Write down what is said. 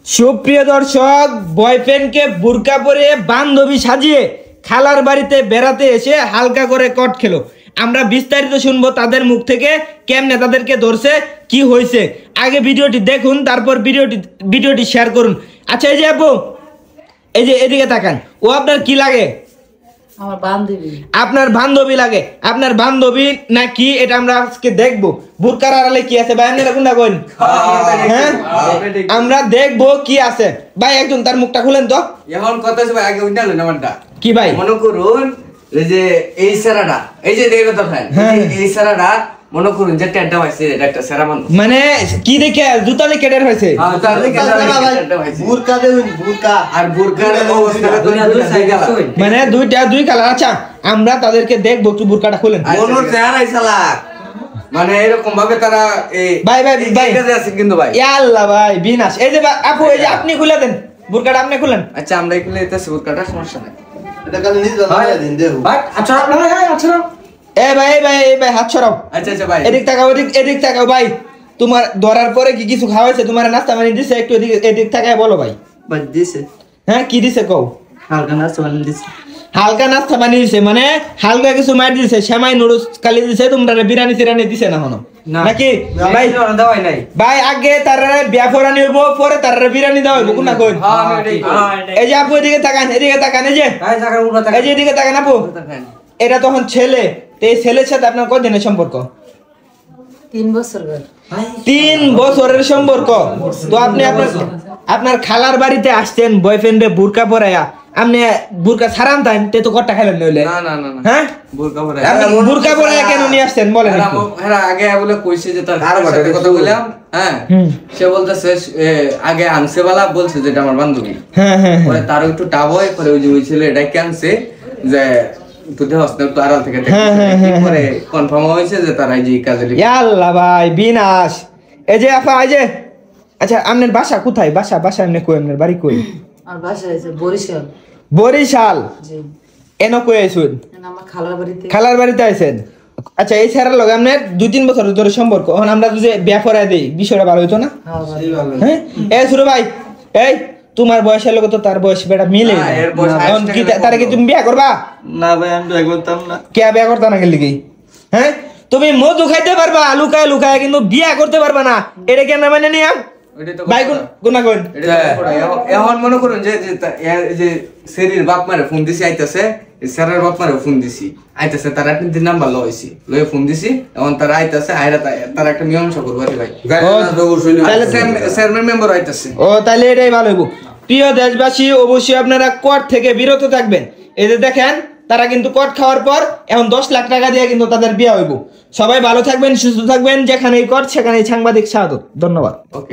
সুপ্রিয় দর্শক, বয়ফ্রেন্ডকে বুরকা পরে বান্ধবী সাজিয়ে খালার বাড়িতে বেড়াতে এসে হালকা করে কট খেলো। আমরা বিস্তারিত শুনবো তাদের মুখ থেকে, কেমনে তাদেরকে ধরছে, কি হয়েছে। আগে ভিডিওটি দেখুন, তারপর ভিডিওটি শেয়ার করুন। আচ্ছা, এই যে আপু, এই যে এদিকে তাকান, ও আপনার কি লাগে? আমার বান্ধবী। আপনার বান্ধবী লাগে? আপনার বান্ধবী নাকি এটা আমরা আজকে দেখবো। বুরকার আড়ালে কি আছে ভাই, আপনারা কোনটা কইন? হ্যাঁ, আমরা দেখবো কি আছে। ভাই একজন তার মুখটা খুলেন তো। এখন কথা আছে ভাই, আগে উঠালেন আমারটা কি ভাই? মনে করুন এই যে এই সেরাটা, এই যে দেখো তো ভাই, এই সেরাটা মনে করুন যে টেডা হইছে, এটা একটা সেরা মানুষ। মানে কি দেখে? জুতা দেখে টেডা হইছে? হ্যাঁ, জুতা দেখে টেডা হইছে। বুরকা দেউন, বুরকা আর বুরকার অবস্থা দুই সাইকেল মানে দুই কালার। আচ্ছা, আমরা তাদেরকে দেখবো, একটু বুরকাটা খুলেন। মনোর চেহারা ইসালা মানে এরকম ভাবে তারা এই ভাই আছে কিন্তু ভাই, ইয়া আল্লাহ ভাই বিনাশ। এই যে আপু, এই যে আপনি খুলে দেন বুরকাটা, আপনি খুলেন। আচ্ছা আমরা এগুলো এটাছে বুরকাটা, সমস্যা নাই। এটা কাল নিজ জানা দেন দেও বাট আচ্ছা আপনারা আচ্ছা এই ভাই হাত ছড়াও। আচ্ছা ভাই, এদিক তাকাও, এদিক তাকাও ভাই। তোমার ধরার পরে কি কিছু খাওয়াইছে? তোমার নাস্তা পানি দিছে? একটু এদিক তাকায় বলো ভাই। বাদ দিছে হ্যাঁ, কি দিছে কও? হালকা নাস্তা বানিয়ে দিছে। হালকা নাস্তা পানি দিছে, মানে হালকা কিছু মার দিছে, সেমাই নুডলস কালি দিছে, তোমরা বিরিয়ানি সিরানি দিছে না হনো নাকি? ভাই দেওয়াই নাই ভাই, আগে তারা বিয়া ফরানি হইব, পরে তারা বিরিয়ানি দেওয়া হইব। কোনটা কই? এই যে আপু, এদিকে তাকান, এদিকে তাকান। এই যে এই যে এদিকে তাকান আপু, এটা তখন ছেলে। তো এই ছেলের সাথে আপনার কতদিনের সম্পর্ক? 3 বছর ধরে। 3 বছরের সম্পর্ক। তো আপনি আপনার খালার বাড়িতে আসছেন বয়ফ্রেন্ডে বুরকা পরায়া, আপনি বুরকা ছাড়ান তাই তো কটটা খাইলেন নইলে? না হ্যাঁ, বুরকা পরে বুরকা পরায়া কেন নিয়ে আসছেন বলেন একটু। এরা আগে বলে কইছে যে তার সাথে কথা বললাম, হ্যাঁ সে বলতেছে আগে আনছে বালা বলছে যে এটা আমার বান্ধবী। হ্যাঁ পরে তার একটু টাব হয়, পরে ওই যে ওই ছেলে এটা ক্যানছে যে তুই হস্তে তো আড়াল থেকে পরে কনফার্ম হয়েছে যে তারা এই যে কাজে লিপ্ত। ইয়া আল্লাহ ভাই বিনাশ। এই যে আপা, এই যে আচ্ছা, আপনার বাসা কোথায়? বাসা এমনি কই? আপনার বাড়ি কই? আর বাসা আছে বরিশাল। বরিশাল? জি। এনো কই আইছুন? আমার খালার বাড়িতে। খালার বাড়িতে আইছেন? আচ্ছা, এই ছেড়ার লগে আপনার 2-3 বছর ধরে সম্পর্ক। এখন আমরা যদি বিয়া করাই দেই, বিষয়টা ভালো হইতো না? হ্যাঁ, এই সুরো ভাই, এই তোমার বয়সের লোক তো তার বয়স বেটা মিলে, এখন কি তারে কি তুমি বিয়া করবা? না ভাই, আমি বিয়ে করতাম না। কে বিয়া করতা না গেলি কি? হ্যাঁ, তুমি মধু খাইতে পারবা লুকায়, কিন্তু বিয়া করতে পারবা না। এটা কেন মানে নিয়া ভাই? কোন এখন মনে করুন যে সেরির বাপ মারে ফোন দিছি, আইতাছে স্যারের বাপ মারে ফোন দিছি, আইতাছে তার একটা নাম্বার লইছি, লয়ে ফোন দিছি, এখন তারা আইতাছে, আইরা তার একটা মীমাংসা করবো ভাই। চেয়ারম্যান মেম্বার আইতাছে। ও তাহলে এটাই ভালো হইব। প্রিয় দেশবাসী, অবশ্যই আপনারা কর থেকে বিরত থাকবেন। এই যে দেখেন, তারা কিন্তু কট খাওয়ার পর এখন 10 লাখ টাকা দিয়ে কিন্তু তাদের বিয়ে হইব। সবাই ভালো থাকবেন, সুস্থ থাকবেন। যেখানেই কট সেখানেই সাংবাদিক স্বাগত। ধন্যবাদ। ওকে।